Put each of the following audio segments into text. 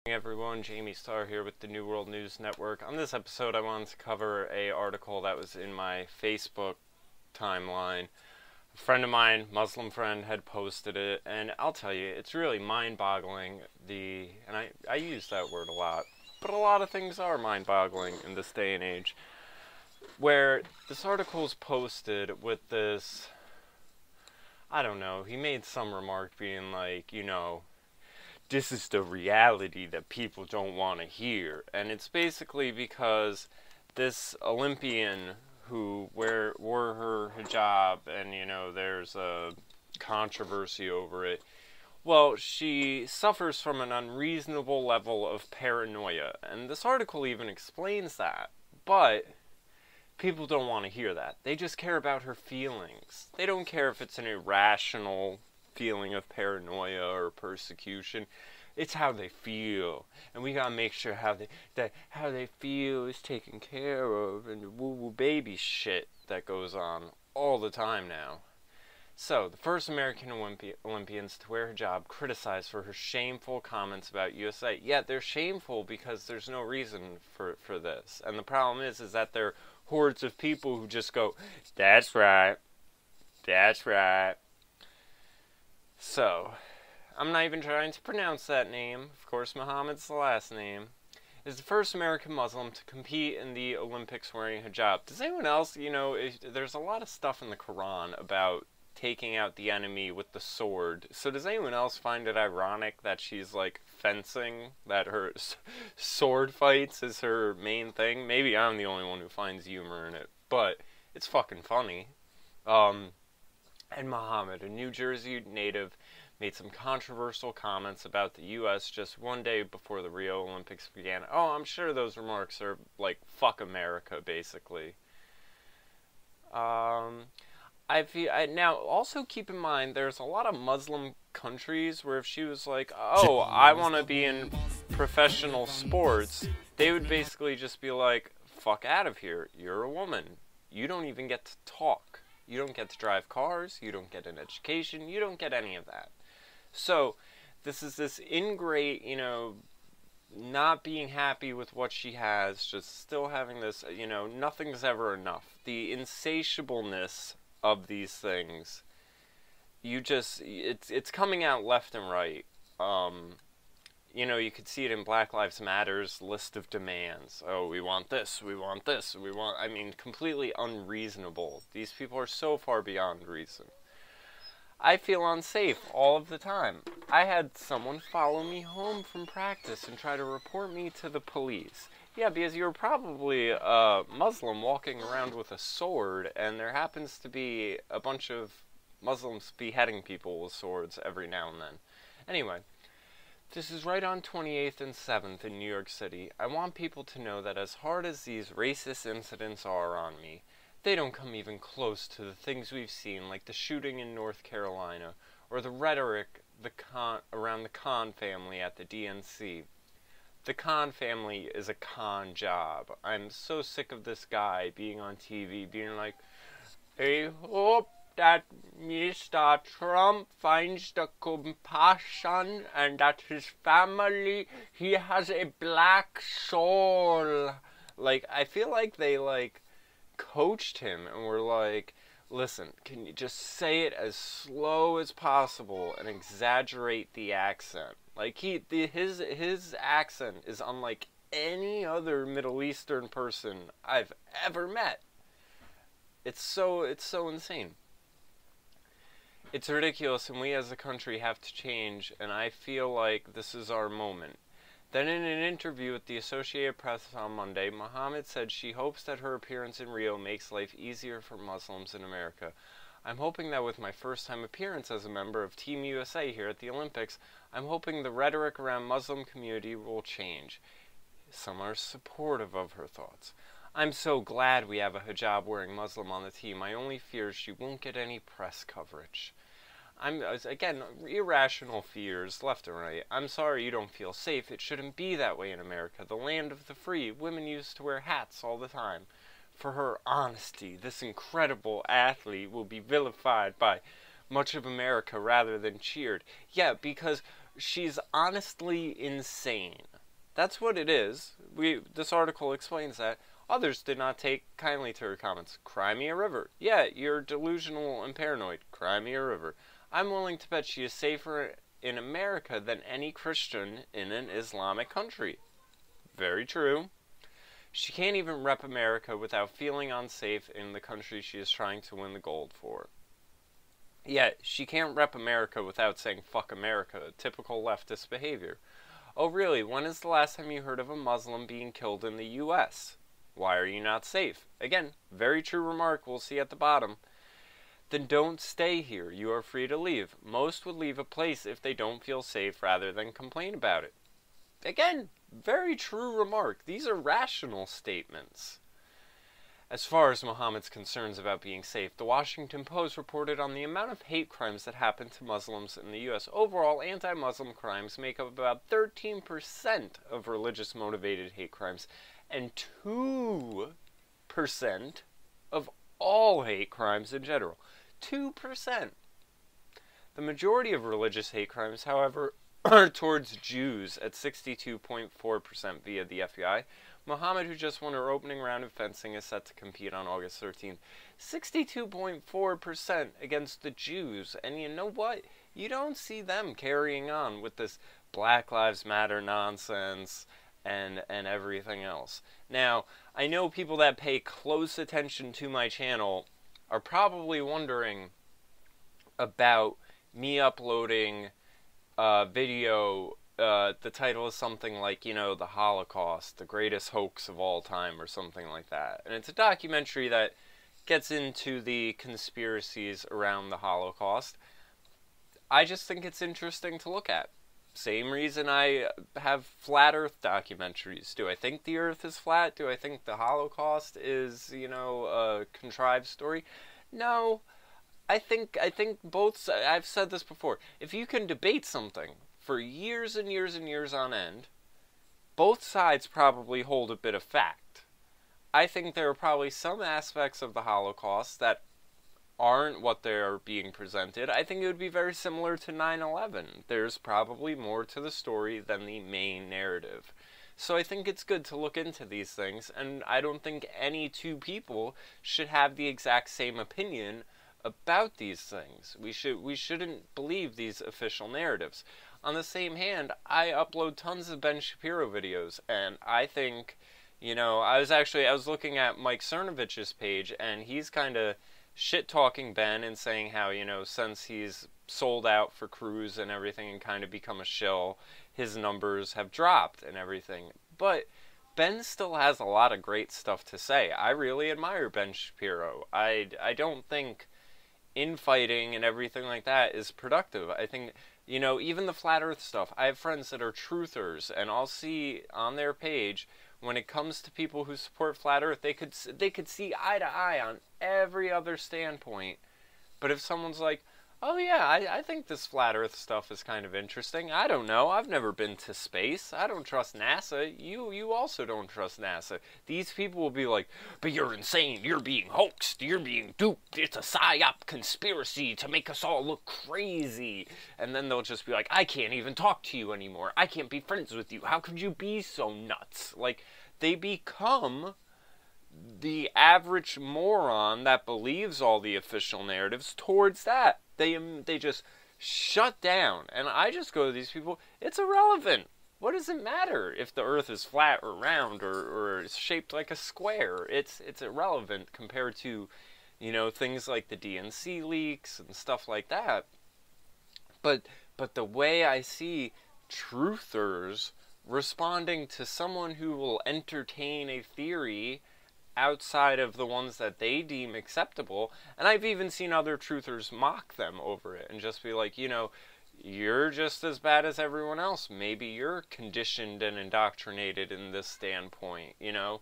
Hey everyone, JamieStarr here with the New World News Network. On this episode I wanted to cover an article that was in my Facebook timeline. A friend of mine, Muslim friend, had posted it, and I'll tell you, it's really mind-boggling, and I use that word a lot, but a lot of things are mind-boggling in this day and age, where this article is posted with this, I don't know, he made some remark being like, this is the reality that people don't want to hear. And it's basically because this Olympian who wore her hijab, and there's a controversy over it. Well, she suffers from an unreasonable level of paranoia, and this article even explains that. But people don't want to hear that. They just care about her feelings. They don't care if it's an irrational feeling of paranoia or persecution. It's how they feel, and we gotta make sure how they feel is taken care of, and the woo-woo baby shit that goes on all the time now. So, the first American Olympians to wear hijab criticized for her shameful comments about USA. Yeah, they're shameful because there's no reason for this, and the problem is that they're hordes of people who just go, that's right, that's right. So, I'm not even trying to pronounce that name. Of course, Muhammad's the last name. Is the first American Muslim to compete in the Olympics wearing hijab. Does anyone else, there's a lot of stuff in the Quran about taking out the enemy with the sword. So does anyone else find it ironic that she's like fencing, that her sword fights is her main thing? Maybe I'm the only one who finds humor in it, but it's fucking funny. And Muhammad, a New Jersey native, made some controversial comments about the U.S. just one day before the Rio Olympics began. Oh, I'm sure those remarks are like, fuck America, basically. Now, also keep in mind, there's a lot of Muslim countries where if she was like, oh, I want to be in professional sports, they would basically just be like, fuck out of here, you're a woman. You don't even get to talk. You don't get to drive cars, you don't get an education, you don't get any of that. So, this is this ingrate, not being happy with what she has, just still having this, nothing's ever enough. The insatiableness of these things, it's coming out left and right. You could see it in Black Lives Matter's list of demands. Oh, we want this, we want this, completely unreasonable. These people are so far beyond reason. I feel unsafe all of the time. I had someone follow me home from practice and try to report me to the police. Yeah, because you're probably a Muslim walking around with a sword, and there happens to be a bunch of Muslims beheading people with swords every now and then. Anyway, this is right on 28th and 7th in New York City. I want people to know that as hard as these racist incidents are on me, they don't come even close to the things we've seen, like the shooting in North Carolina, or the rhetoric around the Khan family at the DNC. The Khan family is a con job. I'm so sick of this guy being on TV, being like, I hope that Mr. Trump finds the compassion and that his family, he has a black soul. Like, I feel like they, coached him and were like, listen, can you just say it as slow as possible and exaggerate the accent? Like, his accent is unlike any other Middle Eastern person I've ever met. It's so insane. It's ridiculous, and we as a country have to change, and I feel like this is our moment. Then in an interview with the Associated Press on Monday, Muhammad said she hopes that her appearance in Rio makes life easier for Muslims in America. I'm hoping that with my first-time appearance as a member of Team USA here at the Olympics, I'm hoping the rhetoric around Muslim community will change. Some are supportive of her thoughts. I'm so glad we have a hijab-wearing Muslim on the team. My only fear is she won't get any press coverage. Again, irrational fears, left and right. I'm sorry you don't feel safe. It shouldn't be that way in America. The land of the free. Women used to wear hats all the time. For her honesty, this incredible athlete will be vilified by much of America rather than cheered. Yeah, because She's honestly insane. That's what it is. This article explains that. Others did not take kindly to her comments. Cry me a river. Yeah, you're delusional and paranoid. Cry me a river. I'm willing to bet she is safer in America than any Christian in an Islamic country. Very true. She can't even rep America without feeling unsafe in the country she is trying to win the gold for. Yet, she can't rep America without saying fuck America, typical leftist behavior. Oh really, when is the last time you heard of a Muslim being killed in the U.S.? Why are you not safe? Again, very true remark we'll see at the bottom. Then don't stay here. You are free to leave. Most would leave a place if they don't feel safe rather than complain about it. Again, very true remark. These are rational statements. As far as Muhammad's concerns about being safe, the Washington Post reported on the amount of hate crimes that happen to Muslims in the U.S. Overall, anti-Muslim crimes make up about 13% of religious-motivated hate crimes, and 2% of all hate crimes in general. 2%. The majority of religious hate crimes, however, are towards Jews at 62.4% via the FBI. Muhammad, who just won her opening round of fencing, is set to compete on August 13th. 62.4% against the Jews. And you know what? You don't see them carrying on with this Black Lives Matter nonsense and everything else. Now, I know people that pay close attention to my channel are probably wondering about me uploading a video. The title is something like, you know, the Holocaust, the greatest hoax of all time, or something like that. And it's a documentary that gets into the conspiracies around the Holocaust. I just think it's interesting to look at. Same reason I have flat Earth documentaries. Do I think the Earth is flat? Do I think the Holocaust is, you know, a contrived story? No. I think both. I've said this before. If you can debate something for years and years and years on end, both sides probably hold a bit of fact. I think there are probably some aspects of the Holocaust that aren't what they're being presented. I think it would be very similar to 9/11. There's probably more to the story than the main narrative. So I think it's good to look into these things, and I don't think any two people should have the exact same opinion about these things. We shouldn't believe these official narratives. On the same hand, I upload tons of Ben Shapiro videos, and I think, you know, I was looking at Mike Cernovich's page, and he's kind of shit-talking Ben and saying how, you know, since he's sold out for Cruz and everything and kind of become a shill, his numbers have dropped and everything. But Ben still has a lot of great stuff to say. I really admire Ben Shapiro. I don't think infighting and everything like that is productive. I think, you know, even the flat earth stuff, I have friends that are truthers, and I'll see on their page, when it comes to people who support flat earth, they could see eye to eye on every other standpoint. But if someone's like, oh yeah, I think this flat earth stuff is kind of interesting. I don't know. I've never been to space. I don't trust NASA. You also don't trust NASA. These people will be like, but you're insane. You're being hoaxed. You're being duped. It's a psyop conspiracy to make us all look crazy. And then they'll just be like, I can't even talk to you anymore. I can't be friends with you. How could you be so nuts? Like, they become the average moron that believes all the official narratives towards that. They just shut down. And I just go to these people, it's irrelevant. What does it matter if the earth is flat or round or is shaped like a square? It's irrelevant compared to, you know, things like the DNC leaks and stuff like that. But the way I see truthers responding to someone who will entertain a theory outside of the ones that they deem acceptable, and I've even seen other truthers mock them over it and just be like, you know, you're just as bad as everyone else. Maybe you're conditioned and indoctrinated in this standpoint, you know.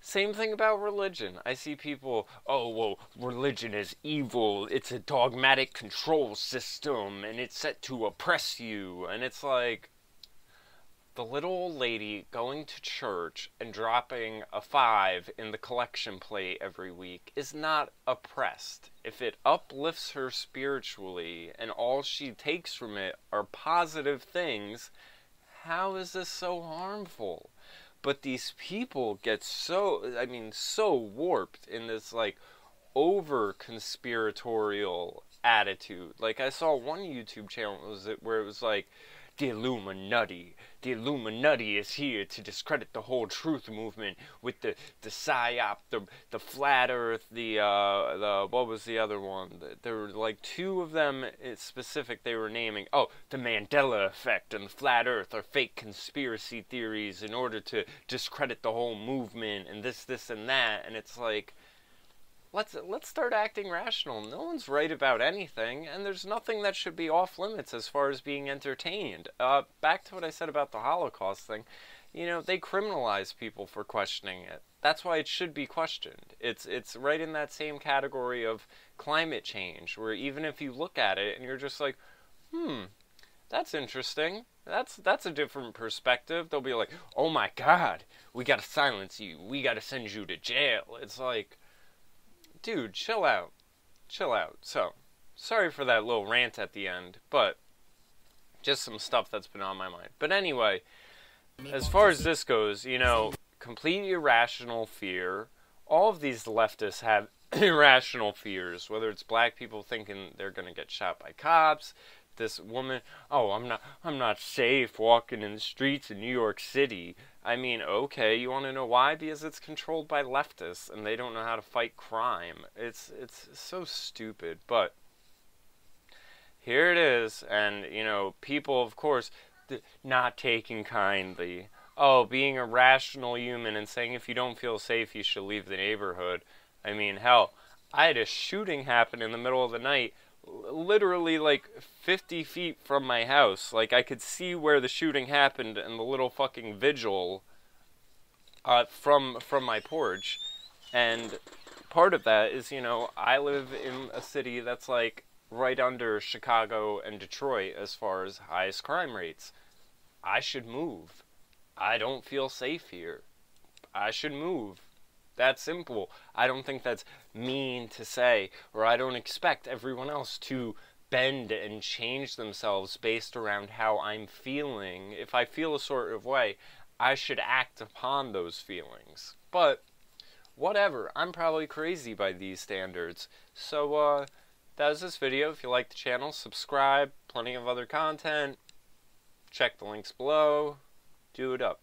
Same thing about religion. I see people, oh, well, religion is evil. It's a dogmatic control system, and it's set to oppress you. And it's like, the little old lady going to church and dropping a 5 in the collection plate every week is not oppressed. If it uplifts her spiritually and all she takes from it are positive things, how is this so harmful? But these people get so, I mean, so warped in this, like, over-conspiratorial attitude. Like, I saw one YouTube channel where it was like, the Illuminati is here to discredit the whole truth movement with the psyop, the flat earth, the what was the other one? There were like 2 of them specific they were naming. Oh, the Mandela effect and the flat earth are fake conspiracy theories in order to discredit the whole movement and this and that. And it's like, let's start acting rational. No one's right about anything, and there's nothing that should be off limits as far as being entertained. Back to what I said about the Holocaust thing, you know, they criminalize people for questioning it. That's why it should be questioned. It's right in that same category of climate change, where even if you look at it and you're just like, that's interesting. That's a different perspective. They'll be like, oh my God, we gotta silence you. We gotta send you to jail. It's like, dude, chill out. Chill out. So, sorry for that little rant at the end, but just some stuff that's been on my mind. But anyway, as far as this goes, you know, completely irrational fear. All of these leftists have irrational fears, whether it's black people thinking they're going to get shot by cops, this woman, oh, I'm not safe walking in the streets of New York City. I mean, okay, you want to know why? Because it's controlled by leftists, and they don't know how to fight crime. It's so stupid, but here it is, and, you know, people, of course, not taking kindly. Oh, being a rational human and saying if you don't feel safe, you should leave the neighborhood. I mean, hell, I had a shooting happen in the middle of the night, literally like 50 feet from my house. Like, I could see where the shooting happened and the little fucking vigil from my porch. And part of that is, you know, I live in a city that's like right under Chicago and Detroit as far as highest crime rates. I should move. I don't feel safe here. I should move. That's simple. I don't think that's mean to say, or I don't expect everyone else to bend and change themselves based around how I'm feeling. If I feel a sort of way, I should act upon those feelings. But whatever, I'm probably crazy by these standards. So that was this video. If you like the channel, subscribe. Plenty of other content. Check the links below. Do it up.